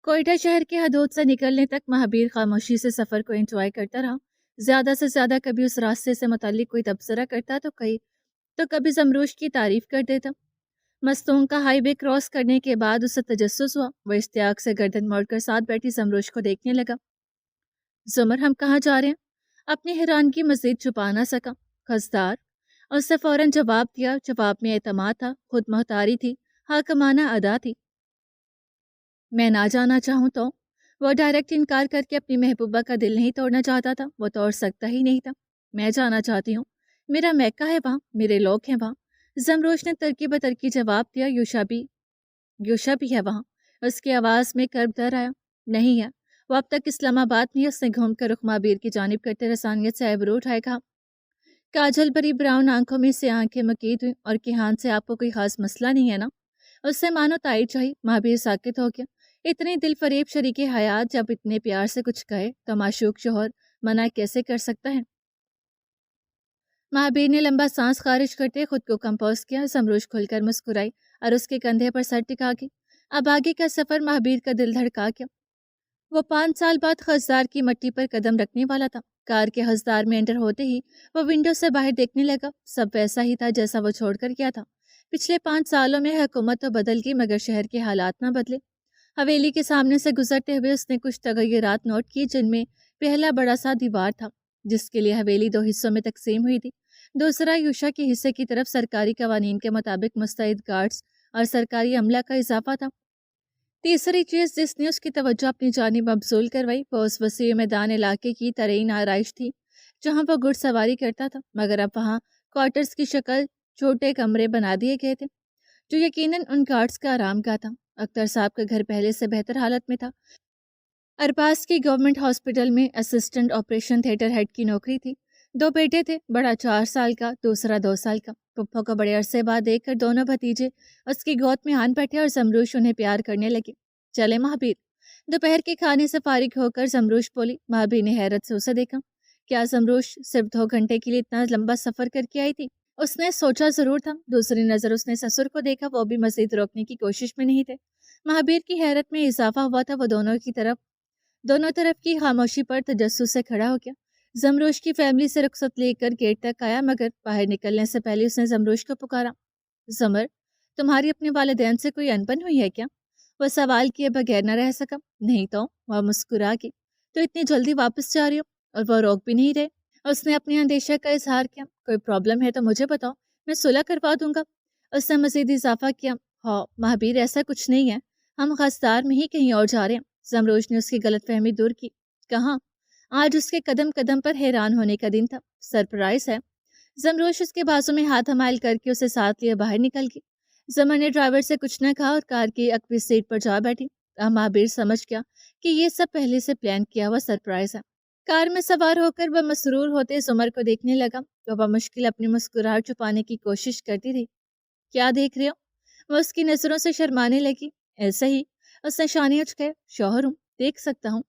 कोयटा शहर के हदूद से निकलने तक महाबीर खामोशी से सफ़र को एंजॉय करता रहा। ज़्यादा से ज़्यादा कभी उस रास्ते से मुतालिक कोई तबसरा करता तो कभी जमरूश की तारीफ कर देता। मस्तूम का हाईवे क्रॉस करने के बाद उसे तजस्सुस हुआ। वह इश्तियाक से गर्दन मोड़कर साथ बैठी जमरूश को देखने लगा। जुमर, हम कहाँ जा रहे हैं? अपनी हैरानगी मजीद छुपा ना सका। खजदार उससे फौरन जवाब दिया। जवाब में एतमाद था, खुद मुख्तारी थी, हाकमाना अदा थी। मैं ना जाना चाहूँ तो? वो डायरेक्ट इनकार करके अपनी महबूबा का दिल नहीं तोड़ना चाहता था। वो तोड़ सकता ही नहीं था। मैं जाना चाहती हूँ, मेरा मैका है वहाँ, मेरे लोग हैं वहाँ। जमरोश ने तरकी बतरकी जवाब दिया। यूशा भी है वहाँ। उसकी आवाज़ में कर्ब दर आया। नहीं है, वो अब तक इस्लामाबाद नहीं। उसने घूम कर रुख महाबीर की जानिब करते रसानियत से आइब्रो उठाए कहा। काजल भरी ब्राउन आंखों में से आंखें मकीद हुई। और किहान से आपको कोई खास मसला नहीं है ना? उससे मानो ताई चाहिए। महाबीर साकित हो गया। इतनी दिल फरेब शरीके हयात जब इतने प्यार से कुछ कहे तो माशूक शोहर मना कैसे कर सकता है? महाबीर ने लंबा सांस खारिज करते खुद को कंपोज किया। समरूश खुलकर मुस्कुराई और उसके कंधे पर सर टिका के अब आगे का सफर महाबीर का दिल धड़का गया। वो 5 साल बाद हजदार की मट्टी पर कदम रखने वाला था। कार के हजदार में एंटर होते ही वो विंडो से बाहर देखने लगा। सब वैसा ही था जैसा वो छोड़कर गया था। पिछले 5 सालों में हुकूमत तो बदल गई मगर शहर के हालात ना बदले। हवेली के सामने से गुजरते हुए उसने कुछ तगय्युरात नोट किए, जिनमें पहला बड़ा सा दीवार था जिसके लिए हवेली 2 हिस्सों में तकसीम हुई थी। दूसरा यूशा के हिस्से की तरफ सरकारी कवानीन के मुताबिक मुस्तैद गार्ड्स और सरकारी अमला का इजाफा था। तीसरी चीज जिसने उसकी तवज्जो अपनी जानिब मबजूल करवाई वो उस वसी मैदान इलाके की तरीन आरइश थी जहाँ वो घुड़सवारी करता था। मगर अब वहाँ क्वार्टर्स की शक्ल छोटे कमरे बना दिए गए थे जो यकीनन उन गार्ड्स का आराम का था। अख्तर साहब का घर पहले से बेहतर हालत में था। अरबाज की गवर्नमेंट हॉस्पिटल में असिस्टेंट ऑपरेशन थिएटर हेड की नौकरी थी। 2 बेटे थे, बड़ा 4 साल का, दूसरा 2 साल का। पप्पो को बड़े अरसे बाद देखकर दोनों भतीजे उसकी गोद में आन बैठे और जमरूश उन्हें प्यार करने लगे। चले महाबीर। दोपहर के खाने से फारिग होकर जमरूश बोली। महाबीर ने हैरत से उसे देखा। क्या जमरूश सिर्फ 2 घंटे के लिए इतना लंबा सफर करके आई थी? उसने सोचा जरूर था। दूसरी नजर उसने ससुर को देखा। वो भी मजीद रोकने की कोशिश में नहीं थे। महाबीर की हैरत में इजाफा हुआ था। वो दोनों तरफ की खामोशी पर तजस्सुस से खड़ा हो गया। जमरोश की फैमिली से रुखसत लेकर गेट तक आया मगर बाहर निकलने से पहले उसने जमरोश को पुकारा। जमर, तुम्हारी अपने वालिदैन से कोई अनबन हुई है क्या? वह सवाल किए बगैर न रह सका। नहीं तो, वह मुस्कुरा के। तो इतनी जल्दी वापस जा रही हो? और वह रोक भी नहीं रहे। उसने अपने अंदेशा का इजहार किया। कोई प्रॉब्लम है तो मुझे बताओ, मैं सुलह करवा दूंगा। उसने मजीद इजाफा किया। हाँ महाबीर, ऐसा कुछ नहीं है, हम खासदार में ही कहीं और जा रहे हैं। जमरोश ने उसकी गलतफहमी दूर की। कहाँ? आज उसके कदम कदम पर हैरान होने का दिन था। सरप्राइज है। जमरोश उसके बाजू में हाथ हमाल करके उसे साथ लिए बाहर निकल गई। जमर ने ड्राइवर से कुछ न कहा और कार की अगली सीट पर जा बैठी। महाबीर समझ गया कि ये सब पहले से प्लान किया हुआ सरप्राइज है। कार में सवार होकर वह मसरूर होते जुमर को देखने लगा तो वह मुश्किल अपनी मुस्कुराहट छुपाने की कोशिश करती थी। क्या देख रहे हो? वह उसकी नजरों से शर्माने लगी। ऐसे ही। उसने शानी उचकाई। शौहर हूँ, देख सकता हूँ।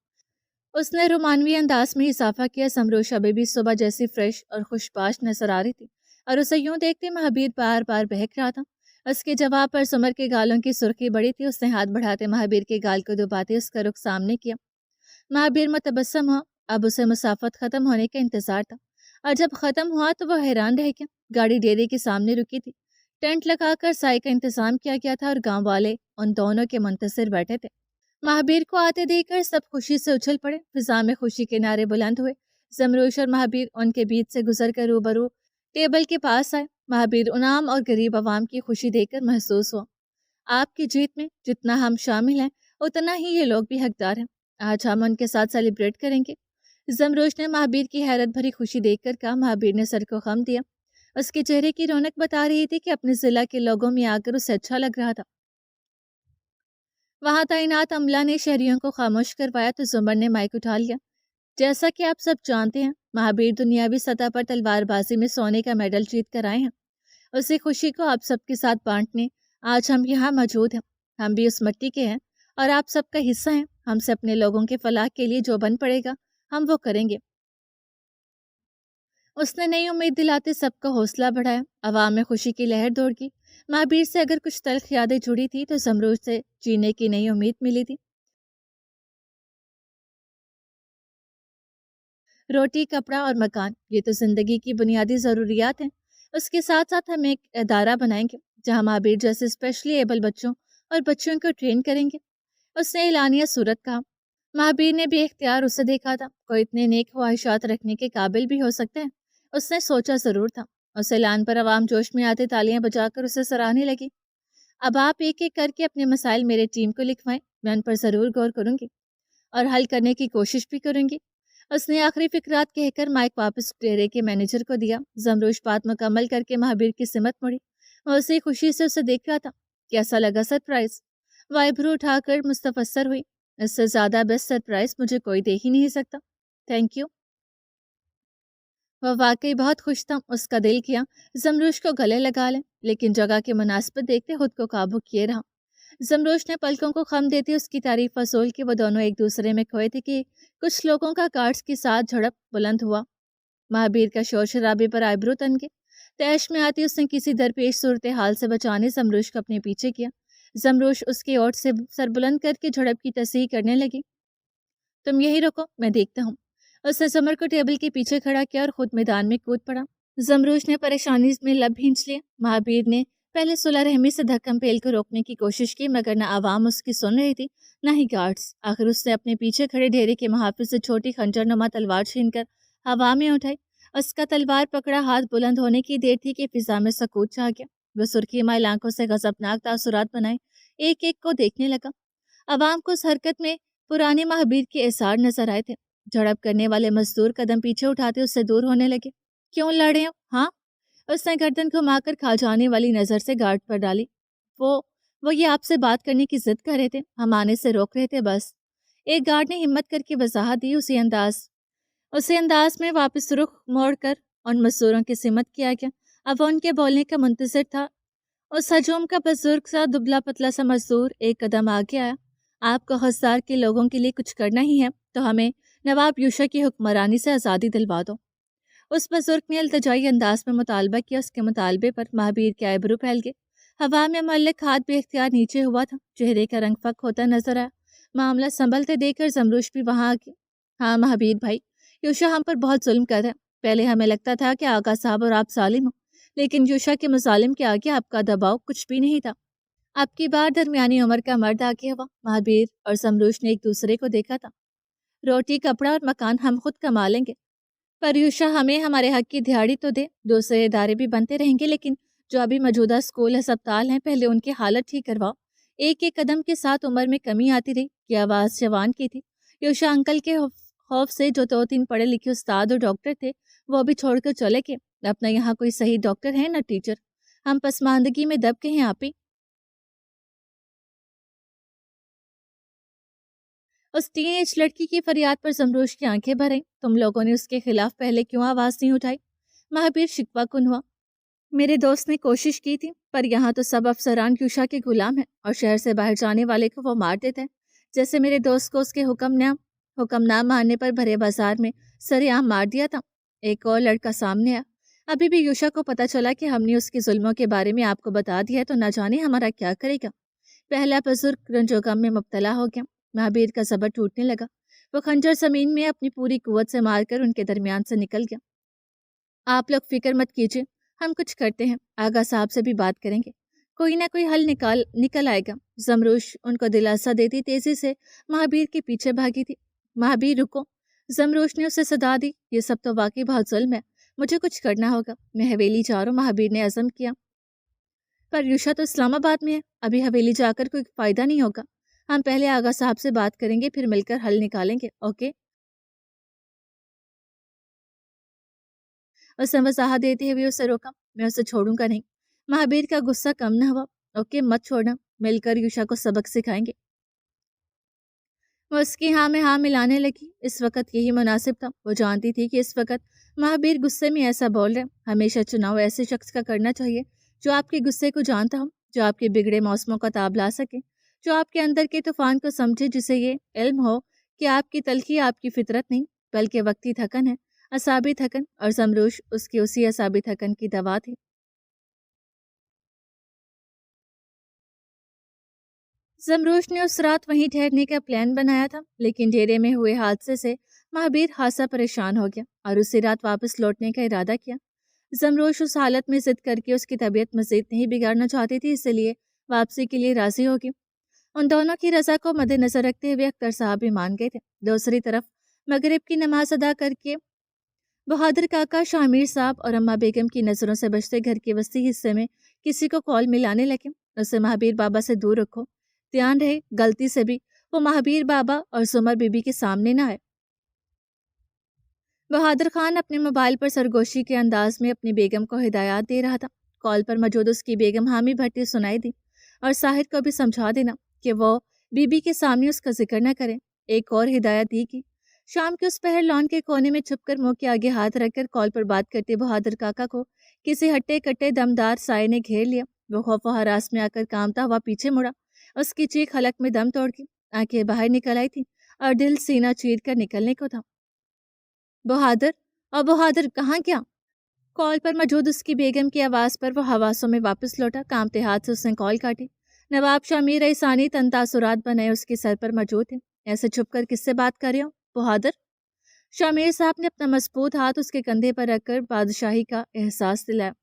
उसने रोमानवी अंदाज में इजाफा किया। समरोश अभी भी सुबह जैसी फ्रेश और खुशबाश नजर आ रही थी और उसे यूं देखते महाबीर बार बार बहक रहा था। उसके जवाब पर सुमर के गालों की सुर्खी बड़ी थी। उसने हाथ बढ़ाते महाबीर के गाल को दबाते उसका रुख सामने किया। महाबीर मुतबस्सम हुआ। अब उसे मुसाफत खत्म होने का इंतजार था और जब खत्म हुआ तो वह हैरान रह गया। गाड़ी डेरे के सामने रुकी थी। टेंट लगाकर साय का इंतजाम किया गया था और गांव वाले उन दोनों के मुंतजिर बैठे थे। महाबीर को आते देखकर सब खुशी से उछल पड़े। फिजा में खुशी के नारे बुलंद हुए। जमरोश और महाबीर उनके बीच से गुजर कर रूबरू टेबल के पास आए। महाबीर उनाम और गरीब आवाम की खुशी देखकर महसूस हुआ। आपकी जीत में जितना हम शामिल हैं उतना ही ये लोग भी हकदार हैं। आज हम उनके साथ सेलिब्रेट करेंगे। जमरोश ने महाबीर की हैरत भरी खुशी देखकर कहा। महाबीर ने सर को खम दिया। उसके चेहरे की रौनक बता रही थी कि अपने जिला के लोगों में आकर उसे अच्छा लग रहा था। वहां तैनात अमला ने शहरियों को खामोश करवाया तो जुमर ने माइक उठा लिया। जैसा कि आप सब जानते हैं, महाबीर दुनियावी सतह पर तलवारबाजी में सोने का मेडल जीत कर आए हैं। उसी खुशी को आप सबके साथ बांटने आज हम यहाँ मौजूद हैं। हम भी उस मिट्टी के हैं और आप सबका हिस्सा हैं। हमसे अपने लोगों के फलाह के लिए जो बन पड़ेगा हम वो करेंगे। उसने नई उम्मीद दिलाते सबका हौसला बढ़ाया। अवाम में खुशी की लहर दौड़ गई। महाबीर से अगर कुछ तल्ख यादें जुड़ी थी तो जमरूद से जीने की नई उम्मीद मिली थी। روٹی، کپڑا اور مکان، یہ تو زندگی کی بنیادی ضروریات ہیں۔ اس کے ساتھ ساتھ ہم ایک ادارہ بنائیں گے جہاں مہابیر جیسے اسپیشلی ایبل بچوں اور بچیوں کو ٹرین کریں گے، اس نے اعلانیہ صورت کہا۔ مہابیر نے بھی اختیار اسے دیکھا تھا، کوئی اتنے نیک خواہشات رکھنے کے قابل بھی ہو سکتے ہیں، اس نے سوچا ضرور تھا۔ اس اعلان پر عوام جوش میں آتے تالیاں بجا کر اسے سراہنے لگی۔ اب آپ ایک ایک کر کے اپنے مسائل میرے ٹیم کو لکھوائیں، میں ان پر ضرور غور کروں گی اور حل کرنے کی کوشش بھی کروں گی۔ اس نے آخری فقرات کہہ کر مائک واپس ڈیرے کے مینیجر کو دیا۔ زمروش بات مکمل کر کے مہابیر کی سمت مڑی، وہ اسی خوشی سے اسے دیکھ رہا تھا۔ کیسا لگا سرپرائز؟ وہ آئیبرو اٹھا کر مستفسر ہوئی۔ اس سے زیادہ بیسٹ سرپرائز مجھے کوئی دے ہی نہیں سکتا، تھینک یو۔ وہ واقعی بہت خوش تھا، اس کا دل کیا زمروش کو گلے لگا لیں، لیکن جگہ کی مناسبت دیکھتے خود کو قابو کیے رہا۔ زمروش نے پلکوں کو خم دیتی اس کی تعریف فضول کی وہ دونوں ایک دوسرے میں کھوئے تھے کہ کچھ لوگوں کا کارڈز کے ساتھ جھڑپ بلند ہوا۔ مہابیر کا شور شرابے پر آئیبرو تن کے تیش میں آتی اس نے کسی درپیش صورتحال سے بچانے زمروش کو اپنے پیچھے کیا۔ زمروش اس کی اوٹ سے سر بلند کر کے جھڑپ کی تصحیح کرنے لگی۔ تم یہی رکو، میں دیکھتا ہوں۔ اس نے زمر کو ٹیبل کے پیچھے کھڑا کیا اور خود میدان میں کود پڑا۔ زمروش نے پریشانی میں لب بھینچ لیا۔ مہابیر نے پہلے صلح رحمی سے دھکم پیل کو روکنے کی کوشش کی، مگر نہ عوام اس کی سن رہی تھی نہ ہی گارڈز۔ آخر اس نے اپنے پیچھے کھڑے ڈھیرے کے محافظ سے چھوٹی خنجر نما تلوار چھین کر ہوا میں اٹھائی۔ اس کا تلوار پکڑا ہاتھ بلند ہونے کی دیر تھی کہ فضا میں سکوت چھا گیا۔ وہ سرخی مائل آنکھوں سے غضبناک تاثرات بنائے ایک ایک کو دیکھنے لگا۔ عوام کو اس حرکت میں پرانے مہابیر کے اثار نظر آئے تھے۔ جھڑپ کرنے والے مزدور قدم پیچھے اٹھاتے اس سے دور ہونے لگے۔ کیوں لڑ رہے ہو؟ ہاں؟ اس نے گردن گھما کر کھا جانے والی نظر سے گارڈ پر ڈالی۔ وہ یہ آپ سے بات کرنے کی ضد کر رہے تھے، ہم آنے سے روک رہے تھے بس۔ ایک گارڈ نے ہمت کر کے وضاحت دی۔ اسی انداز میں واپس رخ موڑ کر ان مزدوروں کی سمت کیا گیا۔ اب وہ ان کے بولنے کا منتظر تھا۔ اس ہجوم کا بزرگ سا دبلا پتلا سا مزدور ایک قدم آگے آیا۔ آپ کو خضدار کے لوگوں کے لیے کچھ کرنا ہی ہے تو ہمیں نواب یوشا کی حکمرانی سے آزادی دلوا دو۔ اس بزرگ نے التجائی انداز میں مطالبہ کیا۔ اس کے مطالبے پر مہابیر کے آئیبرو پھیل گئے۔ ہوا میں معلق ہاتھ بے اختیار نیچے ہوا تھا، چہرے کا رنگ فک ہوتا نظر آیا۔ معاملہ سنبھلتے دیکھ کر زمروش بھی وہاں آ گیا۔ ہاں مہابیر بھائی، یوشا ہم پر بہت ظلم کر رہا ہے۔ پہلے ہمیں لگتا تھا کہ آقا صاحب اور آپ ظالم ہو، لیکن یوشا کے مظالم کے آگے آپ کا دباؤ کچھ بھی نہیں تھا۔ آپ کی بار درمیانی عمر کا مرد آگے ہوا۔ مہابیر اور زمروش نے ایک دوسرے کو دیکھا تھا۔ روٹی، کپڑا اور مکان ہم خود کما لیں گے، پر یوشا ہمیں ہمارے حق کی دہاڑی تو دے۔ دوسرے ادارے بھی بنتے رہیں گے، لیکن جو ابھی موجودہ اسکول ہسپتال ہیں پہلے ان کی حالت ٹھیک کرواؤ۔ ایک ایک قدم کے ساتھ عمر میں کمی آتی رہی۔ یہ آواز جوان کی تھی۔ یوشا انکل کے خوف سے جو 2-3 پڑھے لکھے استاد اور ڈاکٹر تھے وہ بھی چھوڑ کر چلے گئے۔ اپنا یہاں کوئی صحیح ڈاکٹر ہے نہ ٹیچر، ہم پسماندگی میں دب کے ہیں آپ ہی۔ اس ٹین ایج لڑکی کی فریاد پر زمروش کی آنکھیں بھر آئیں۔ تم لوگوں نے اس کے خلاف پہلے کیوں آواز نہیں اٹھائی؟ مہابیر شکوہ کن ہوا۔ میرے دوست نے کوشش کی تھی، پر یہاں تو سب افسران یوشا کے غلام ہیں اور شہر سے باہر جانے والے کو وہ مار دیتے ہیں، جیسے میرے دوست کو اس کے حکم نہ ماننے پر بھرے بازار میں سرے عام مار دیا تھا۔ ایک اور لڑکا سامنے آیا۔ ابھی بھی یوشا کو پتہ چلا کہ ہم نے اس کے ظلموں کے بارے میں آپ کو بتا دیا ہے تو نہ جانے ہمارا کیا کرے گا۔ پہلا بزرگ رنج و غم میں مبتلا ہو گیا۔ مہابیر کا زبر ٹوٹنے لگا۔ وہ خنجر زمین میں اپنی پوری قوت سے مار کر ان کے درمیان سے نکل گیا۔ آپ لوگ فکر مت کیجیے، ہم کچھ کرتے ہیں، آغا صاحب سے بھی بات کریں گے، کوئی نہ کوئی حل نکل آئے گا۔ زمروش ان کو دلاسا دیتی تیزی سے مہابیر کے پیچھے بھاگی تھی۔ مہابیر رکو، زمروش نے اسے صدا دی، یہ سب تو واقعی بہت ظلم ہے، مجھے کچھ کرنا ہوگا، میں حویلی جا رہا ہوں۔ مہابیر نے عزم کیا۔ پر یوشا تو اسلام آباد میں ہے، ابھی حویلی جا کر کوئی فائدہ نہیں ہوگا، ہم پہلے آغا صاحب سے بات کریں گے، پھر مل کر حل نکالیں گے، اوکے؟ اسے وضاحت دیتے ہوئے اسے روکا۔ میں اسے چھوڑوں گا نہیں۔ مہابیر کا غصہ کم نہ ہوا۔ اوکے، مت چھوڑنا، مل کر یوشا کو سبق سکھائیں گے۔ وہ اس کی ہاں میں ہاں ملانے لگی۔ اس وقت یہی مناسب تھا۔ وہ جانتی تھی کہ اس وقت مہابیر غصے میں ایسا بول رہے۔ ہمیشہ چناؤ ایسے شخص کا کرنا چاہیے جو آپ کے غصے کو جانتا ہو، جو آپ کے بگڑے موسموں کا تاب لا سکے، جو آپ کے اندر کے طوفان کو سمجھے، جسے یہ علم ہو کہ آپ کی تلخی آپ کی فطرت نہیں بلکہ وقتی تھکن ہے، اعصابی تھکن، اور زمروش اس کی اسی اعصابی تھکن کی دوا تھی۔ زمروش نے اس رات وہیں ٹھہرنے کا پلان بنایا تھا، لیکن ڈیرے میں ہوئے حادثے سے महाबीर खासा परेशान हो गया और उसी रात वापस लौटने का इरादा किया। जमरोश उस हालत में जिद करके उसकी तबीयत मजीद नहीं बिगाड़ना चाहती थी, इसलिए वापसी के लिए राजी होगी। उन दोनों की रजा को मद्देनजर रखते हुए अख्तर साहब भी मान गए थे। दूसरी तरफ मगरिब की नमाज अदा करके बहादुर काका, शामिर साहब और अम्मा बेगम की नज़रों से बचते घर के वस्ती हिस्से में किसी को कॉल मिलाने लगे। उसे महाबीर बाबा से दूर रखो, ध्यान रहे गलती से भी वो महाबीर बाबा और सुमर बीबी के सामने ना आए। बहादुर खान अपने मोबाइल पर सरगोशी के अंदाज में अपनी बेगम को हिदायत दे रहा था। कॉल पर मौजूद उसकी बेगम हामी भट्टी सुनाई दी और साहिर को भी समझा देना कि वो बीबी के सामने उसका जिक्र न करें। एक और हिदायत दी कि शाम के उस पहर लॉन के कोने में छुपकर मुंह के आगे हाथ रखकर कॉल पर बात करते बहादुर काका को किसी हट्टे कट्टे दमदार साये ने घेर लिया। वो खौफ व हरास में आकर कामता हुआ पीछे मुड़ा। उसकी चीख हलक में दम तोड़ गई, आंखें बाहर निकल आई थी और दिल सीना चीर कर निकलने को था। बहादुर, और बहादुर कहाँ गया? कॉल पर मौजूद उसकी बेगम की आवाज़ पर वो हवासों में वापस लौटा। कामते हाथ से उसने कॉल काटी। नवाब शामिर ईसानी तंतासुरात बनाए उसके सर पर मौजूद थे। ऐसे छुप कर किससे बात कर रहे हो बहादुर? शामिर साहब ने अपना मजबूत हाथ उसके कंधे पर रखकर बादशाही का एहसास दिलाया।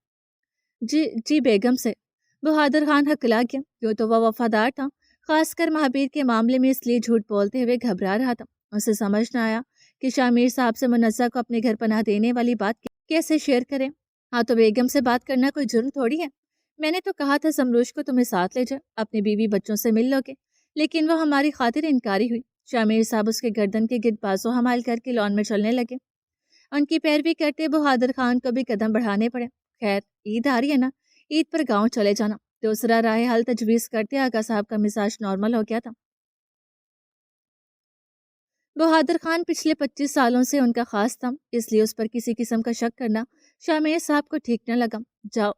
जी जी बेगम से। बहादुर खान हकला गया। क्यों तो वह वफादार था, खासकर महाबीर के मामले में, इसलिए झूठ बोलते हुए घबरा रहा था। उसे समझ न आया कि शामिर साहब से मुनस्सा को अपने घर पनाह देने वाली बात कैसे शेयर करें। हाँ तो बेगम से बात करना कोई जुर्म थोड़ी है। मैंने तो कहा था समरूश को तुम्हें साथ ले जाए, अपनी बीवी बच्चों से मिल लोगे, लेकिन वो हमारी खातिर इनकारी हुई। शामिर साहब उसके गर्दन के गिर्द बाजो हमाल करके लॉन में चलने लगे। उनकी पैरवी करते बहादुर खान को भी कदम बढ़ाने पड़े। खैर ईद आ रही है ना, ईद पर गांव चले जाना। दूसरा राह हल तजवीज़ करते आगा साहब का मिजाज नॉर्मल हो गया था। बहादुर खान पिछले 25 सालों से उनका खास था, इसलिए उस पर किसी किस्म का शक करना शामिर साहब को ठीक न लगा। जाओ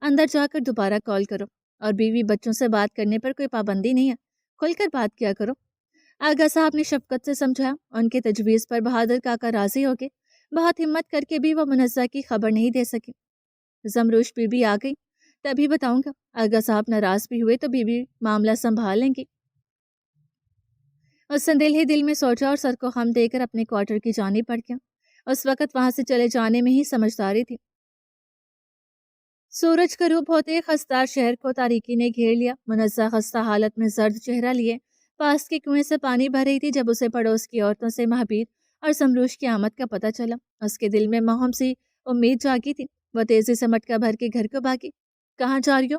अंदर जाकर दोबारा कॉल करो, और बीवी बच्चों से बात करने पर कोई पाबंदी नहीं है, खुलकर बात किया करो। आगा साहब ने शफकत से समझाया। उनके तजवीज़ पर बहादुर काका राजी हो गए। बहुत हिम्मत करके भी वो मुनस्सा की खबर नहीं दे सकी। जमरूश बीबी आ गई तभी बताऊंगा। आगा साहब नाराज भी हुए तो बीबी मामला संभाल लेंगी। उसने दिल ही दिल में सोचा और सर को खम देकर अपने क्वार्टर की जानिब बढ़ गया। उस वक्त वहां से चले जाने में ही समझदारी थी। सूरज का रूप होते खस्तार शहर को तारीकी ने घेर लिया। मुनस्सा खस्ता हालत में जर्द चेहरा लिए पास के कुएं से पानी भर रही थी जब उसे पड़ोस की औरतों से महाबीर और समरूश की आमद का पता चला। उसके दिल में महम सी उम्मीद जागी थी। वह तेजी से मटका भर के घर को भागी। कहाँ जा रही हो?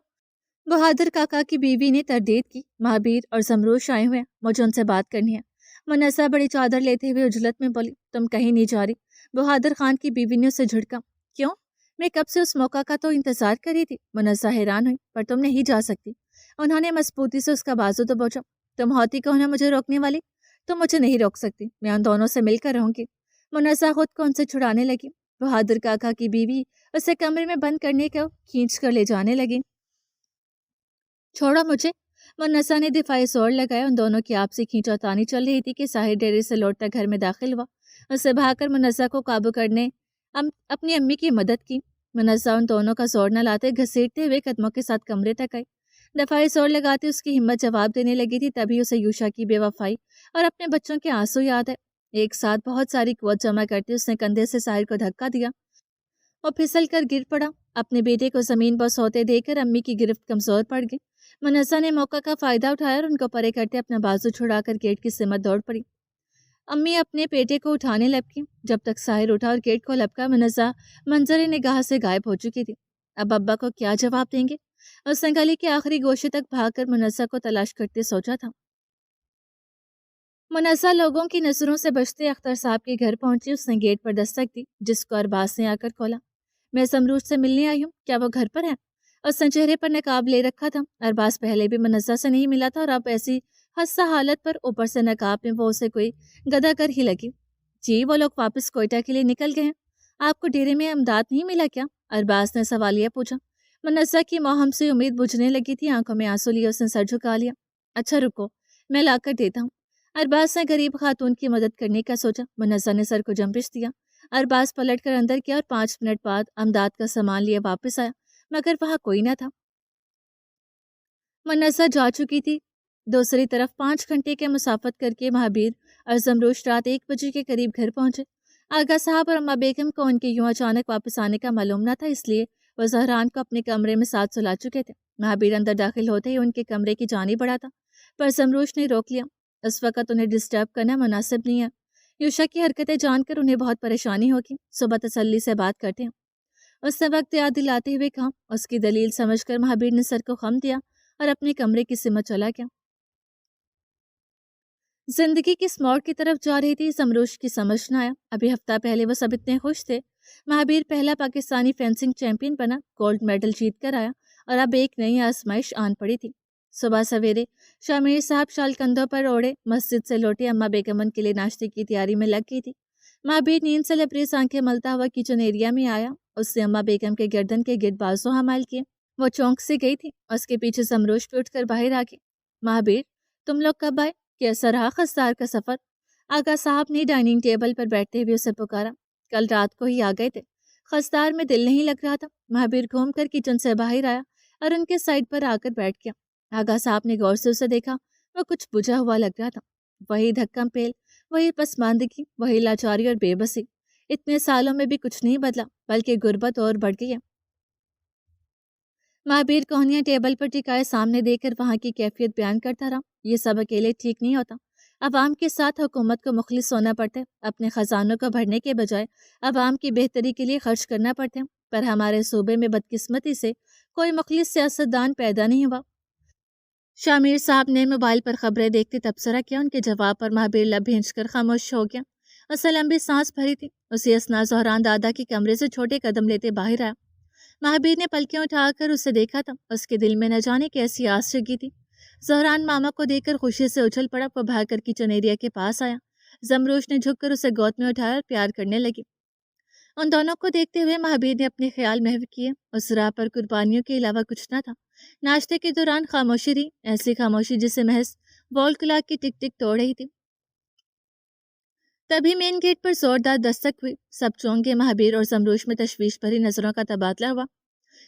बहादुर काका की बीवी ने तरदीद की। महाबीर और समरूश आए हुए हैं, मुझे उनसे बात करनी है। मुनस्सा बड़ी चादर लेते हुए उजलत में बोली। तुम कहीं नहीं जा रही? बहादुर खान की बीवी ने उसे झिड़का। क्यों? मैं कब से उस मौका का तो इंतजार कर रही थी। मुनस्सा हैरान हुई। पर तुम नहीं जा सकती। उन्होंने मजबूती से उसका बाजू दबोचा। तुम होती कौन है मुझे रोकने वाली? तुम मुझे नहीं रोक सकती, मैं उन दोनों से मिलकर रहूंगी। मुनस्सा खुद को उनसे छुड़ाने लगी। बहादुर काका की बीवी उसे कमरे में बंद करने को खींच कर ले जाने लगी। छोड़ो मुझे। मुनस्सा ने दिफाई जोर लगाया। उन दोनों की आपसी खींचातानी चल रही थी कि साहिर डेरे से लौटकर घर में दाखिल हुआ। उससे भागकर मुनस्सा को काबू करने अपनी अम्मी की मदद की। मुनस्सा उन दोनों का जोर न लाते घसीटते हुए कदमों के साथ कमरे तक आई। दफाई जोर लगाती उसकी हिम्मत जवाब देने लगी थी, तभी उसे यूशा की बेवफाई और अपने बच्चों के आंसू याद है। एक साथ बहुत सारी कुव्वत जमा करती उसने कंधे से साहिर को धक्का दिया। वो फिसल कर गिर पड़ा। अपने बेटे को जमीन पर सोते देकर अम्मी की गिरफ्त कमजोर पड़ गई। मुनस्सा ने मौका का फायदा उठाया और उनको परे करते अपना बाजू छुड़ाकर गेट की सिमत दौड़ पड़ी। अम्मी अपने बेटे को उठाने लपकी। जब तक साहिर उठा और गेट को लपका, मुनस्सा मंजर निगाह से गायब हो चुकी थी। अब अब्बा को क्या जवाब देंगे? उसने गली के आखिरी गोशे तक भागकर मुनस्सा को तलाश करते सोचा था। मुनस्सा लोगों की नजरों से बचते अख्तर साहब के घर पहुंची। उसने गेट पर दस्तक दी, जिसको अरबाज ने आकर खोला। मैं समरूश से मिलने आई हूँ, क्या वो घर पर है? उसने चेहरे पर नकाब ले रखा था। अरबाज पहले भी मुनस्सा से नहीं मिला था और अब ऐसी हस्सा हालत पर ऊपर से नकाब में वो उसे कोई गदा कर ही लगी। जी वो लोग वापस कोयटा के लिए निकल गए हैं। आपको डेरे में अमदाद नहीं मिला क्या? अरबाज ने सवालिया पूछा। मुनस्सा की मोहम से उम्मीद बुझने लगी थी। आंखों में आंसू लिए उसने सर झुका लिया। अच्छा रुको, मैं लाकर देता हूँ। अरबाज ने गरीब खातून की मदद करने का सोचा। मुनस्सा ने सर को जंपिश दिया। अरबाज पलट कर अंदर किया और 5 मिनट बाद अमदाद का सामान लिए वापस आया, मगर वहां कोई न था। मुनस्सा जा चुकी थी। دوسری طرف 5 گھنٹے کے مسافت کر کے مہابیر اور زمروش رات 1 بجے کے قریب گھر پہنچے۔ آغا صاحب اور اما بیگم کو ان کے یوں اچانک واپس آنے کا معلوم نہ تھا، اس لیے وہ زہران کو اپنے کمرے میں ساتھ سلا چکے تھے۔ مہابیر اندر داخل ہوتے ہی ان کے کمرے کی جانب بڑھا تھا، پر زمروش نے روک لیا۔ اس وقت انہیں ڈسٹرب کرنا مناسب نہیں ہے۔ یوشا کی حرکتیں جان کر انہیں بہت پریشانی ہوگی، صبح تسلی سے بات کرتے ہیں۔ اس نے وقت یاد دلاتے ہوئے کہا۔ اس کی دلیل سمجھ کر مہابیر نے سر کو خم دیا اور اپنے کمرے کی سمت چلا گیا۔ زندگی کس موڑ کی طرف جا رہی تھی زمروش کی سمجھ نہ آیا۔ ابھی ہفتہ پہلے وہ سب اتنے خوش تھے، مہابیر پہلا پاکستانی فینسنگ چیمپئن بنا، گولڈ میڈل جیت کر آیا، اور اب ایک نئی آزمائش آن پڑی تھی۔ صبح سویرے شامیر صاحب شال کندھوں پر اوڑے مسجد سے لوٹے، اما بیگم ان کے لیے ناشتے کی تیاری میں لگ گئی تھی۔ مہابیر نیند سے لبریز آنکھیں ملتا ہوا کچن ایریا میں آیا۔ اس نے اما بیگم کے گردن کے گرد بازو حمال کیے۔ وہ چونک سی گئی تھی۔ اس کے پیچھے زمروش بھی اٹھ کر باہر آ گئی۔ مہابیر، تم لوگ کب آئے؟ کیسا رہا خضدار کا سفر؟ آغا صاحب نے ڈائننگ ٹیبل پر بیٹھتے ہوئے اسے پکارا۔ کل رات کو ہی آ گئے تھے، خضدار میں دل نہیں لگ رہا تھا۔ مہابیر گھوم کر کچن سے باہر آیا اور ان کے سائڈ پر آ کر بیٹھ گیا۔ آغا صاحب نے غور سے اسے دیکھا۔ وہ کچھ بجھا ہوا لگ رہا تھا۔ وہی دھکم پیل، وہی پسماندگی، وہی لاچاری اور بے بسی۔ اتنے سالوں میں بھی کچھ نہیں بدلا، بلکہ غربت اور بڑھ گئی ہے۔ مہابیر کوہنیاں ٹیبل پر ٹکائے سامنے دے کر وہاں کی کیفیت بیان کرتا رہا۔ یہ سب اکیلے ٹھیک نہیں ہوتا۔ عوام کے ساتھ حکومت کو مخلص ہونا پڑتا ہے، اپنے خزانوں کو بھرنے کے بجائے عوام کی بہتری کے لیے خرچ کرنا پڑتا ہے، پر ہمارے صوبے میں بدقسمتی سے کوئی مخلص سیاستدان پیدا نہیں ہوا۔ شامیر صاحب نے موبائل پر خبریں دیکھتے تبصرہ کیا۔ ان کے جواب پر مہابیر لب بھینچ کر خاموش ہو گیا۔ اسے لمبی سانس بھری تھی۔ اسی اثنا زہران دادا کے کمرے سے چھوٹے قدم لیتے باہر آیا۔ مہابیر نے پلکیں اٹھا کر اسے دیکھا تھا۔ اس کے دل میں نہ جانے کیسی آس جگی تھی۔ زہران ماما کو دیکھ کر خوشی سے اچھل پڑا۔ وہ بھاگ کر کچن ایریا کے پاس آیا۔ زمروش نے جھک کر اسے گود میں اٹھایا اور پیار کرنے لگی۔ ان دونوں کو دیکھتے ہوئے مہابیر نے اپنے خیال محو کیے۔ اس راہ پر قربانیوں کے علاوہ کچھ نہ تھا۔ ناشتے کے دوران خاموشی رہی، ایسی خاموشی جسے محض وال کلاک کی ٹک ٹک توڑ رہی تھی۔ تبھی مین گیٹ پر زوردار دستک ہوئی۔ سب چونک گئے۔ مہابیر اور زمروش میں تشویش بھری نظروں کا تبادلہ ہوا۔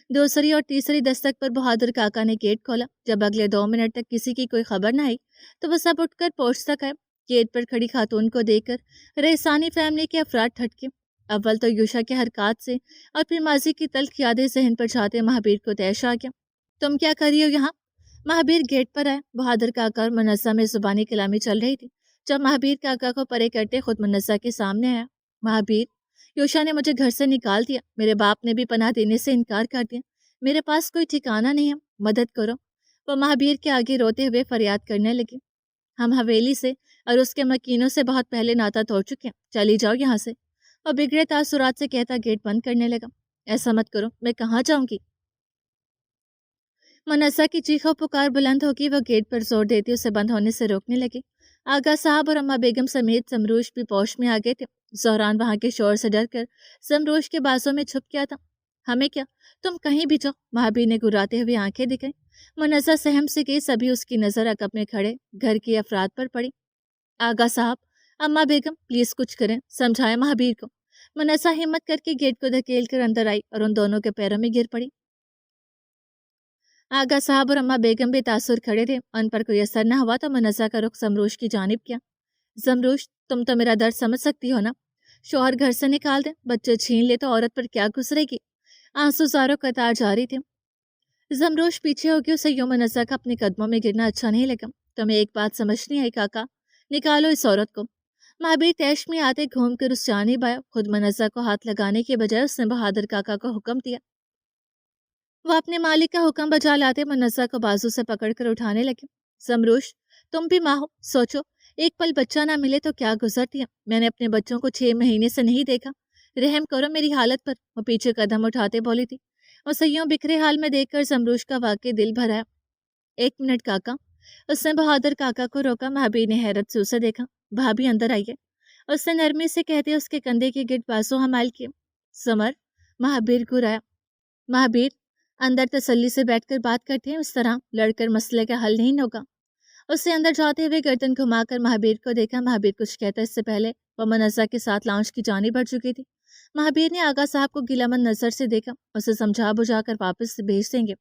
دوسری اور تیسری دستک پر بہادر کاکا نے گیٹ کھولا۔ جب اگلے 2 منٹ تک کسی کی کوئی خبر نہ آئی تو وہ سب اٹھ کر پورچ تک آئے۔ گیٹ پر کھڑی خاتون کو دیکھ کر ریحسانی فیملی کے افراد ٹھٹکے۔ اول تو یوشا کے حرکات سے اور پھر ماضی کی تلخ یادیں ذہن پر چھاتے مہابیر کو تیش آ گیا۔ تم کیا کر رہی ہو یہاں؟ مہابیر گیٹ پر آئے۔ بہادر کاکا اور منزہ میں زبانی کلامی چل رہی تھی۔ جب مہابیر کاکا کو پرے کرتے خود منزہ کے سامنے آیا۔ مہابیر، یوشا نے مجھے گھر سے نکال دیا، میرے باپ نے بھی پناہ دینے سے انکار کر دیا، میرے پاس کوئی ٹھکانہ نہیں ہے، مدد کرو۔ وہ مہابیر کے آگے روتے ہوئے فریاد کرنے لگی۔ ہم حویلی سے اور اس کے مکینوں سے بہت پہلے ناطہ توڑ چکے ہیں، چلی جاؤ یہاں سے۔ وہ بگڑے تاثرات سے کہتا گیٹ بند کرنے لگا۔ ایسا مت کرو، میں کہاں جاؤں گی؟ منزہ کی چیخ و پکار بلند ہوگی۔ وہ گیٹ پر زور دیتی اسے بند ہونے سے روکنے لگی۔ آغا صاحب اور اما بیگم سمیت زمروش بھی پوش میں آ گئے تھے۔ زہران وہاں کے شور سے ڈر کر زمروش کے بازوں میں چھپ گیا تھا۔ ہمیں کیا، تم کہیں بھی جاؤ، مہابیر نے گراتے ہوئے آنکھیں دکھائی۔ منزہ سہم سے گئی۔ سبھی اس کی نظر عقب میں کھڑے گھر کے افراد پر پڑی۔ آغا صاحب، اما بیگم، پلیز کچھ کریں، سمجھائیں مہابیر کو۔ منزہ ہمت کر کے گیٹ کو دھکیل کر اندر آئی اور ان دونوں کے پیروں میں گر پڑی۔ آغا صاحب اور اما بیگم بے تاثر کھڑے تھے۔ ان پر کوئی اثر نہ ہوا تو منزہ کا رخ زمروش کی جانب کیا۔ زمروش، تم تو میرا درد سمجھ سکتی ہو نا؟ شوہر گھر سے نکال دے، بچے چھین لے تو عورت پر کیا گزرے گی؟ آنسو زاروں قطار جاری تھے۔ زمروش پیچھے ہو گیا۔ اسے یوں منزہ کا اپنے قدموں میں گرنا اچھا نہیں لگا۔ تمہیں ایک بات سمجھ نہیں آئی کاکا؟ نکالو اس عورت کو۔ مہابیر تیش میں آتے گھوم کر اس جانب آیا۔ خود منزہ کو ہاتھ لگانے کے بجائے اس نے بہادر کاکا کو حکم دیا۔ وہ اپنے مالک کا حکم بجا لاتے منزہ کو بازو سے پکڑ کر اٹھانے لگے۔ زمروش، تم بھی ماں ہو، سوچو، ایک پل بچہ نہ ملے تو کیا گزرتی ہے۔ میں نے اپنے بچوں کو 6 مہینے سے نہیں دیکھا، رحم کرو میری حالت پر۔ وہ پیچھے قدم اٹھاتے بولی تھی۔ اسے یوں بکھرے حال میں دیکھ کر زمروش کا واقعی دل بھرایا۔ 1 منٹ کاکا، اس نے بہادر کاکا کو روکا۔ مہابیر نے حیرت سے اسے دیکھا۔ بھابھی اندر آئیے، اس نے نرمی سے کہتے اس کے کندھے کے گرد بازو حمال کیے۔ سمر، مہابیر گرایا۔ مہابیر، اندر تسلی سے بیٹھ کر بات کرتے ہیں، اس طرح لڑ کر مسئلے کا حل نہیں ہوگا۔ اس نے اندر جاتے ہوئے گردن گھما کر مہابیر کو دیکھا۔ مہابیر کچھ کہتا اس سے پہلے وہ منزہ کے ساتھ لاؤنج کی جانب بڑھ چکی تھی۔ مہابیر نے آغا صاحب کو گلامند نظر سے دیکھا۔ اسے سمجھا بجھا کر واپس بھیج دیں گے،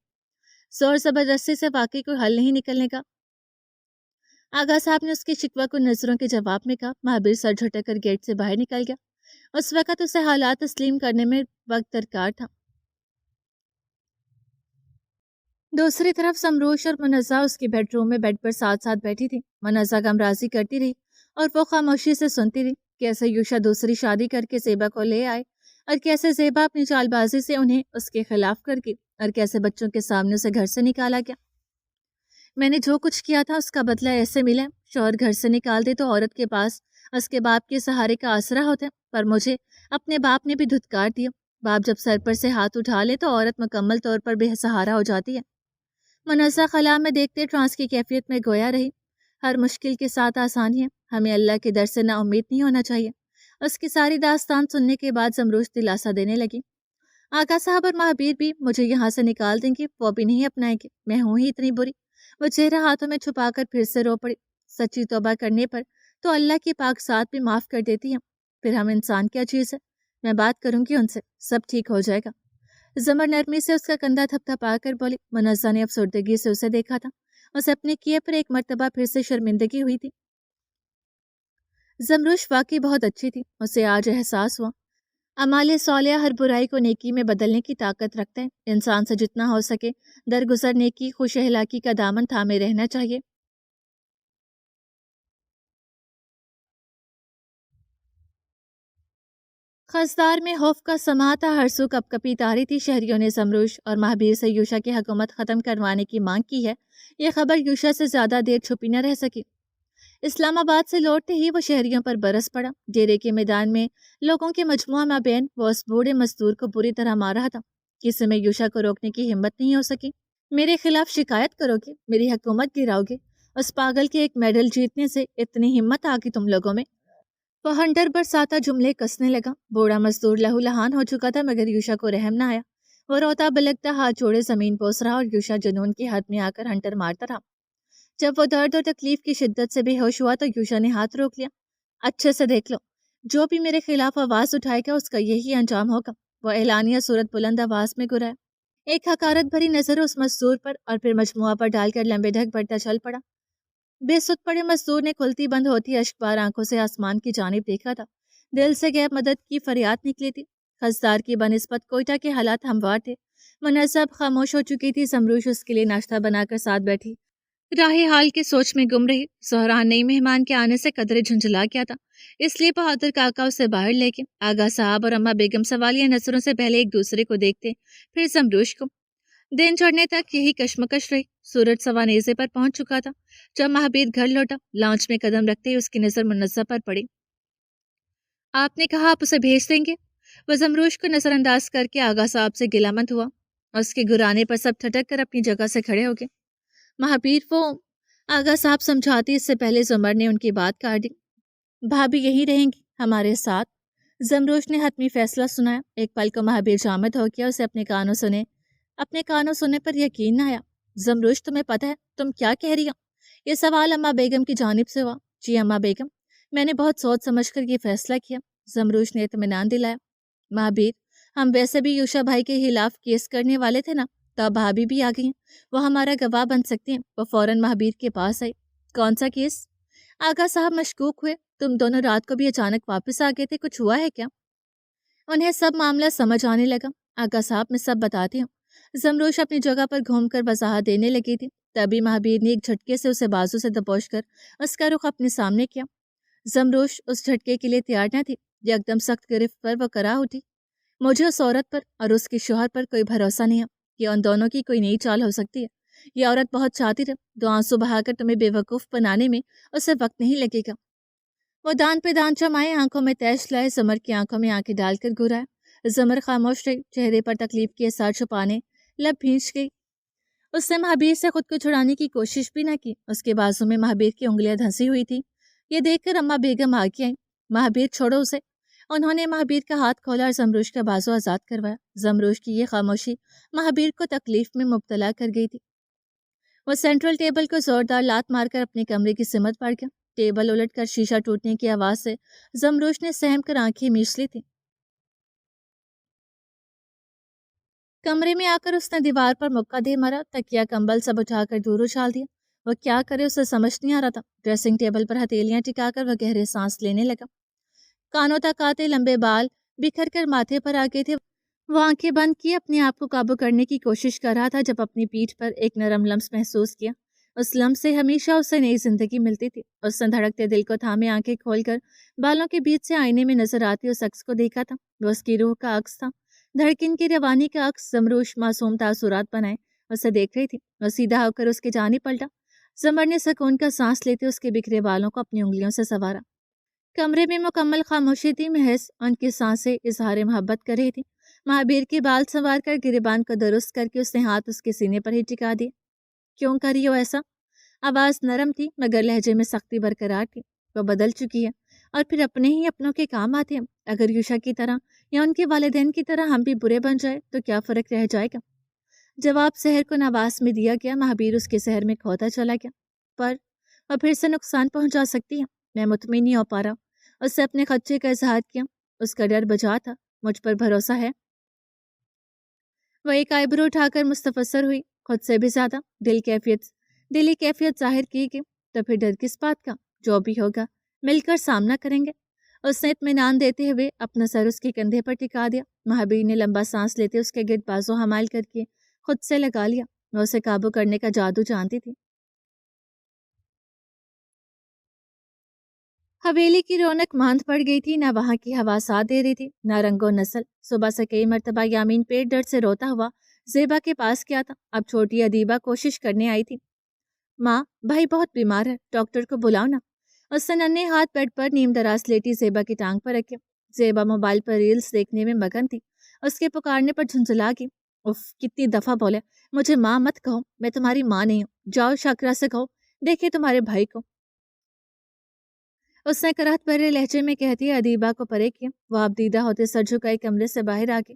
زور زبردستی سے واقعی کوئی حل نہیں نکلنے کا۔ आगा साहब ने उसके शिकवा को नजरों के जवाब में कहा। महाबीर सर झटक कर गेट से बाहर निकल गया। उस वक्त उसे हालात तस्लीम करने में वक्त दरकार था। दूसरी तरफ समरोश और मुनज़्ज़ा उसके बेडरूम में बेड पर साथ साथ बैठी थी। मुनज़्ज़ा गमराजी करती रही और वो खामोशी से सुनती रही। कैसे यूशा दूसरी शादी करके ज़ेबा को ले आए और कैसे ज़ेबा अपनी चालबाजी से उन्हें उसके खिलाफ कर गई और कैसे बच्चों के सामने उसे घर से निकाला गया। मैंने जो कुछ किया था उसका बदला ऐसे मिला। शौहर घर से निकाल दे तो औरत के पास उसके बाप के सहारे का आसरा होता है, पर मुझे अपने बाप ने भी धुतकार दिया। बाप जब सर पर से हाथ उठा ले तो औरत मुकम्मल तौर पर बेसहारा हो जाती है। मुनज़्ज़ा खला में देखते ट्रांस की कैफियत में गोया रही। हर मुश्किल के साथ आसानी है, हमें अल्लाह के दर से ना उम्मीद नहीं होना चाहिए। उसकी सारी दास्तान सुनने के बाद जमरूश दिलासा देने लगी। आका साहब और महाबीर भी मुझे यहाँ से निकाल देंगे, वो भी नहीं अपनाएंगे। मैं हूँ ही इतनी बुरी। वो चेहरा हाथों में छुपाकर फिर से रो पड़ी। सच्ची तौबा करने पर तो अल्लाह की पाक साथ भी माफ़ कर देती है। फिर हम इंसान क्या चीज़ है? मैं बात करूंगी उनसे, सब ठीक हो जाएगा। जमर नरमी से उसका कंधा थपथपा कर बोली। मुनज़्ज़ा ने अफसुर्दगी से उसे देखा था। उसे अपने किए पर एक मर्तबा फिर से शर्मिंदगी हुई थी। जमरूश वाकई बहुत अच्छी थी। उसे आज एहसास हुआ अमाले सौलिया हर बुराई को नेकी में बदलने की ताकत रखते हैं। इंसान से जितना हो सके दरगुजर नेकी खुश अहलाकी का दामन थामे रहना चाहिए। खसदार में खौफ का समा था। हरसू कपकपी तारी थी। शहरियों ने जमरूश और महाबीर से यूशा की हुकूमत खत्म करवाने की मांग की है। यह खबर यूशा से ज्यादा देर छुपी न रह सकी। इस्लामाबाद से लौटते ही वो शहरियों पर बरस पड़ा। डेरे के मैदान में लोगों के मजमुआ माबेन वो उस बूढ़े मजदूर को बुरी तरह मार रहा था। किसी में यूशा को रोकने की हिम्मत नहीं हो सकी। मेरे खिलाफ शिकायत करोगे, मेरी हुकूमत गिराओगे? उस पागल के एक मेडल जीतने से इतनी हिम्मत आ गई तुम लोगों में? वो हंटर बरसाता जुमले कसने लगा। बूढ़ा मजदूर लहूलुहान हो चुका था, मगर यूशा को रहम ना आया। वो रोता बिलखता हाथ जोड़े जमीन पोस रहा और यूशा जुनून की हद में आकर हंटर मारता रहा। जब वो दर्द और तकलीफ की शिद्दत से बेहोश हुआ तो यूशा ने हाथ रोक लिया। अच्छे से देख लो, जो भी मेरे खिलाफ आवाज उठाएगा उसका यही अंजाम होगा। वो एलानिया सूरत बुलंद आवाज में गुर्राया। एक हकारत भरी नजर उस मजदूर पर और फिर मजमुआ पर डालकर लंबे ढक बढ़ता चल पड़ा। बेसुध पड़े मजदूर ने खुलती बंद होती अश्कबार आंखों से आसमान की जानिब देखा था। दिल से गैब मदद की फरियाद निकली थी। खसदार की बनिस्बत कोयटा के हालात हमवार थे। मुनज़्ज़ब खामोश हो चुकी थी। समरूश उसके लिए नाश्ता बनाकर साथ बैठी राही हाल की सोच में गुम रही। सोहरान नई मेहमान के आने से कदरे झुंझला गया था, इसलिए बहादुर काका उसे बाहर लेके आगा साहब और अम्मा बेगम सवालिया नजरों से पहले एक दूसरे को देखते, फिर समरूश को। दिन चढ़ने तक यही कश्मकश रही। सूरज सवानेजे पर पहुंच चुका था। जब महाबीर घर लौटा, लॉन्च में कदम रखते ही उसकी नजर मुनज़्ज़ा पर पड़ी। आपने कहा आप उसे भेज देंगे? वह जमरूश को नजरअंदाज करके आगा साहब से गिलामत हुआ। उसके गुराने पर सब ठटक कर अपनी जगह से खड़े हो गए। महाबीर वो आगा साहब समझाती, इससे पहले जुमर ने उनकी बात काट दी। भाभी यहीं रहेंगी हमारे साथ। जमरोश ने हतमी फैसला सुनाया। एक पल को महाबीर जामद हो गया। उसे अपने कानों सुने पर यकीन न आया। जमरोश, तुम्हें पता है तुम क्या कह रही हो? यह सवाल अम्मा बेगम की जानिब से हुआ। जी अम्मा बेगम, मैंने बहुत सोच समझ कर ये फैसला किया। जमरोश ने इत्मीनान दिलाया। महाबीर, हम वैसे भी यूशा भाई के खिलाफ केस करने वाले थे ना, तो अब भाभी भी आ गई हैं। वो हमारा गवाह बन सकती हैं। वो फौरन महाबीर के पास आई। कौन सा केस? आगा साहब मशकूक हुए। तुम दोनों रात को भी अचानक वापस आ गए थे, कुछ हुआ है क्या? उन्हें सब मामला समझ आने लगा। आगा साहब, मैं सब बताती हूँ। जमरोश अपनी जगह पर घूमकर वजाहत देने लगी थी। तभी महाबीर ने एक झटके से उसे बाजू से दबोच कर उसका रुख अपने सामने किया। जमरोश उस झटके के लिए तैयार न थी। एकदम सख्त गिरफ्त पर वो करा उठी। मुझे उस औरत पर और उसके शोहर पर कोई भरोसा नहीं है कि उन दोनों की कोई नई चाल हो सकती है। ये औरत बहुत चाहती है। दो आंसू बहाकर तुम्हें बेवकूफ़ बनाने में उसे वक्त नहीं लगेगा। वो दान पे दान जमाए, आंखों में तैश लाए, जमर की आंखों में आंखें डालकर घुराए। जमर खामोश रही, चेहरे पर तकलीफ के असर छुपाने लब भींच गई। उसने महाबीर से खुद को छुड़ाने की कोशिश भी न की। उसके बाजू में महाबीर की उंगलियां धंसी हुई थी। ये देखकर अम्मा बेगम आगे आई। महाबीर, छोड़ो उसे। उन्होंने महाबीर का हाथ खोला और जमरूश का बाजू आजाद करवाया। जमरूश की ये खामोशी महाबीर को तकलीफ में मुब्तला कर गई थी। वो सेंट्रल टेबल को जोरदार लात मारकर अपने कमरे की सिमत पड़ गया। टेबल उलटकर शीशा टूटने की आवाज से जमरूश ने सहम कर आंखें मीच ली थी। कमरे में आकर उसने दीवार पर मुक्का दे मारा। तकिया कंबल सब उठाकर दूर उछाल दिया। وہ کیا کرے اسے سمجھ نہیں آ رہا تھا۔ ڈریسنگ ٹیبل پر ہتھیلیاں ٹکا کر وہ گہرے سانس لینے لگا۔ کانوں تک آتے لمبے بال بکھر کر ماتھے پر آ گئے تھے۔ وہ آنکھیں بند کیے اپنے آپ کو قابو کرنے کی کوشش کر رہا تھا جب اپنی پیٹھ پر ایک نرم لمس محسوس کیا۔ اس لمس سے ہمیشہ اسے نئی زندگی ملتی تھی۔ اس نے دھڑکتے دل کو تھامے آنکھیں کھول کر بالوں کے بیچ سے آئینے میں نظر آتی اس عکس کو دیکھا تھا۔ وہ اس کی روح کا عکس تھا، دھڑکن کی روانی کا عکس۔ زمروش معصوم تاثرات بنائے اسے دیکھ رہی تھی۔ وہ سیدھا ہو کر اس کی جانب پلٹا۔ زمر نے سکون کا سانس لیتے اس کے بکھرے بالوں کو اپنی انگلیوں سے سنوارا۔ کمرے میں مکمل خاموشی تھی، محض ان کی سانسیں اظہار محبت کر رہی تھی۔ مہابیر کے بال سنوار کر گریبان کو درست کر کے اس نے ہاتھ اس کے سینے پر ہی ٹکا دیے۔ کیوں کری ہو ایسا؟ آواز نرم تھی مگر لہجے میں سختی برقرار تھی۔ وہ بدل چکی ہے اور پھر اپنے ہی اپنوں کے کام آتے ہیں۔ اگر یوشا کی طرح یا ان کے والدین کی طرح ہم بھی برے بن جائے تو کیا فرق رہ جائے گا؟ جواب سحر کو نواز میں دیا گیا۔ مہابیر اس کے سحر میں کھوتا چلا گیا، پر وہ پھر سے نقصان پہنچا سکتی ہے۔ میں مطمئن نہیں ہو پا رہا۔ اس سے اپنے خدشے کا اظہار کیا۔ اس کا ڈر بجا تھا۔ مجھ پر بھروسہ ہے؟ وہ ایک آئیبرو اٹھا کر مستفسر ہوئی۔ خود سے بھی زیادہ دلی کیفیت ظاہر کی گئی۔ تو پھر ڈر کس بات کا؟ جو بھی ہوگا مل کر سامنا کریں گے۔ اس نے اطمینان دیتے ہوئے اپنا سر اس کے کندھے پر ٹکا دیا۔ مہابیر نے لمبا سانس لیتے اس کے گرد بازو حمال کر کے خود سے لگا لیا۔ وہ اسے قابو کرنے کا جادو جانتی تھی۔ حویلی کی رونق ماند پڑ گئی تھی، نہ وہاں کی ہوا ساتھ دے رہی تھی، نہ رنگ و نسل۔ صبح سے کئی مرتبہ یامین پیٹ درد سے روتا ہوا زیبا کے پاس گیا تھا۔ اب چھوٹی ادیبہ کوشش کرنے آئی تھی۔ ماں، بھائی بہت بیمار ہے، ڈاکٹر کو بلاؤ نا۔ اس نے ننھے ہاتھ بیڈ پر نیم دراز لیٹی زیبا کی ٹانگ پر رکھے۔ زیبا موبائل پر ریلز دیکھنے میں مگن تھی۔ اس کے پکارنے پر جھنجھلا گئی۔ اف، کتنی دفعہ بولے مجھے ماں مت کہو، میں تمہاری ماں نہیں ہوں۔ جاؤ شاکرا سے کہو دیکھے تمہارے بھائی کو۔ اس نے کراہت بھرے لہجے میں کہتی ادیبہ کو پرے کیا۔ وہ اب دیدہ ہوتے سر جھکائے کمرے سے باہر آ گئی۔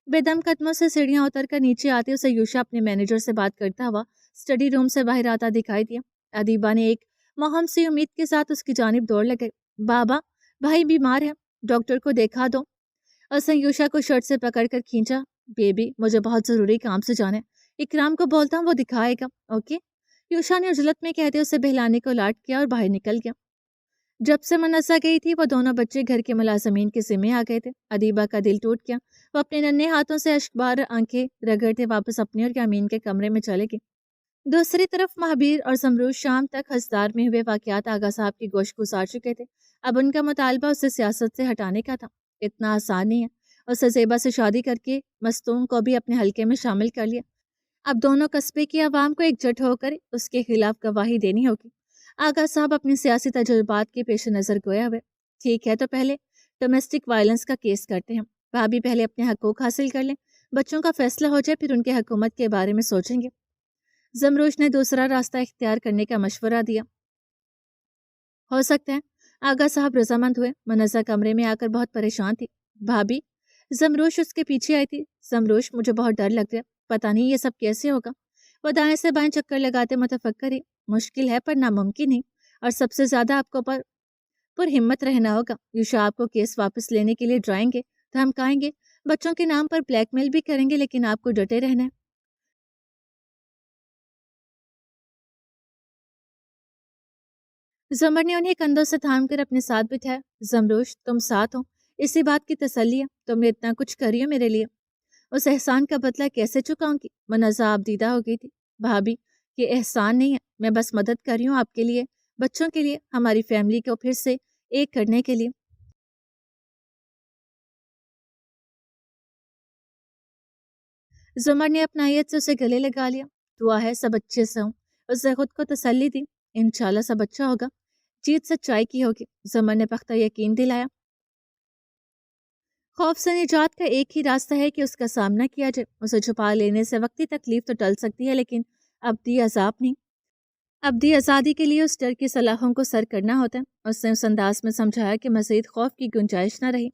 بے دم قدموں سے سیڑھیاں اتر کر نیچے آتے اسے یوشا اپنے مینیجر سے بات کرتا ہوا اسٹڈی روم سے باہر آتا دکھائی دیا۔ ادیبہ نے ایک مہم سی امید کے ساتھ اس کی جانب دوڑ لگے۔ بابا، بھائی بیمار ہے، ڈاکٹر کو دیکھا دو۔ اس نے یوشا کو شرٹ سے پکڑ کر کھینچا۔ بیبی، مجھے بہت ضروری کام سے جانا ہے، اکرام کو بولتا ہوں وہ دکھائے گا، اوکے؟ یوشا نے عجلت میں کہتے اسے بہلانے کو لاٹ کیا اور باہر نکل گیا۔ جب سے منسا گئی تھی وہ دونوں بچے گھر کے ملازمین کے ذمے آ گئے تھے۔ ادیبہ کا دل ٹوٹ گیا۔ وہ اپنے ننھے ہاتھوں سے اشکبار آنکھیں رگڑتے واپس اپنے اور یامین کے کمرے میں چلے گئی۔ دوسری طرف مہابیر اور زمروش شام تک ہزدار میں ہوئے واقعات آغا صاحب کی گوش گزار چکے تھے۔ اب ان کا مطالبہ اسے سیاست سے ہٹانے کا تھا۔ اتنا آسان نہیں ہے۔ اسے زیبا سے شادی کر کے مستون کو بھی اپنے حلقے میں شامل کر لیا۔ اب دونوں قصبے کی عوام کو ایکجٹ ہو کر اس کے خلاف گواہی دینی ہوگی۔ آغا صاحب اپنی سیاسی تجربات کے پیش نظر گویا ہوئے۔ ٹھیک ہے، تو پہلے ڈومیسٹک وائلنس کا کیس کرتے ہیں۔ بھابھی پہلے اپنے حقوق حاصل کر لیں، بچوں کا فیصلہ ہو جائے پھر ان کے حکومت کے بارے میں سوچیں گے۔ زمروش نے دوسرا راستہ اختیار کرنے کا مشورہ دیا۔ ہو سکتا ہے۔ آغا صاحب رضامند ہوئے۔ منزہ کمرے میں آ کر بہت پریشان تھی۔ بھابھی، زمروش اس کے پیچھے آئی تھی۔ زمروش، مجھے بہت ڈر لگ رہا ہے، پتہ نہیں یہ سب کیسے ہوگا۔ وہ دائیں سے بائیں چکر لگاتے متفکر ہی۔ مشکل ہے پر ناممکن نہیں، اور سب سے زیادہ آپ کو پر ہمت رہنا ہوگا۔ یوشا آپ کو کیس واپس لینے کے لیے ڈرائیں گے، دھمکائیں گے، بچوں کے نام پر بلیک میل بھی کریں گے، لیکن آپ کو ڈٹے رہنا ہے۔ زمر نے انہیں کندھوں سے تھام کر اپنے ساتھ بٹھایا۔ زمروش، تم ساتھ ہو، اسی بات کی تسلی ہے۔ تم نے اتنا کچھ کری ہو میرے لیے، اس احسان کا بدلہ کیسے چکاؤں گی؟ منزہ آبدیدہ ہو گئی تھی۔ بھابھی، یہ احسان نہیں ہے، میں بس مدد کر رہی ہوں آپ کے لیے، بچوں کے لیے، ہماری فیملی کو پھر سے ایک کرنے کے لیے۔ زمر نے اپنائیت سے اسے گلے لگا لیا۔ دعا ہے سب اچھے سے ہوں۔ اس نے خود کو تسلی دی۔ انشاءاللہ سب اچھا ہوگا، جیت سچائی کی ہوگی۔ زمر نے پختہ یقین دلایا۔ خوف سے نجات کا ایک ہی راستہ ہے کہ اس کا سامنا کیا جائے۔ اسے چھپا لینے سے وقتی تکلیف تو ٹل سکتی ہے، لیکن ابدی عذاب نہیں۔ ابدی آزادی کے لیے اس ڈر کی سلاخوں کو سر کرنا ہوتا ہے۔ اس نے اس انداز میں سمجھایا کہ مزید خوف کی گنجائش نہ رہی۔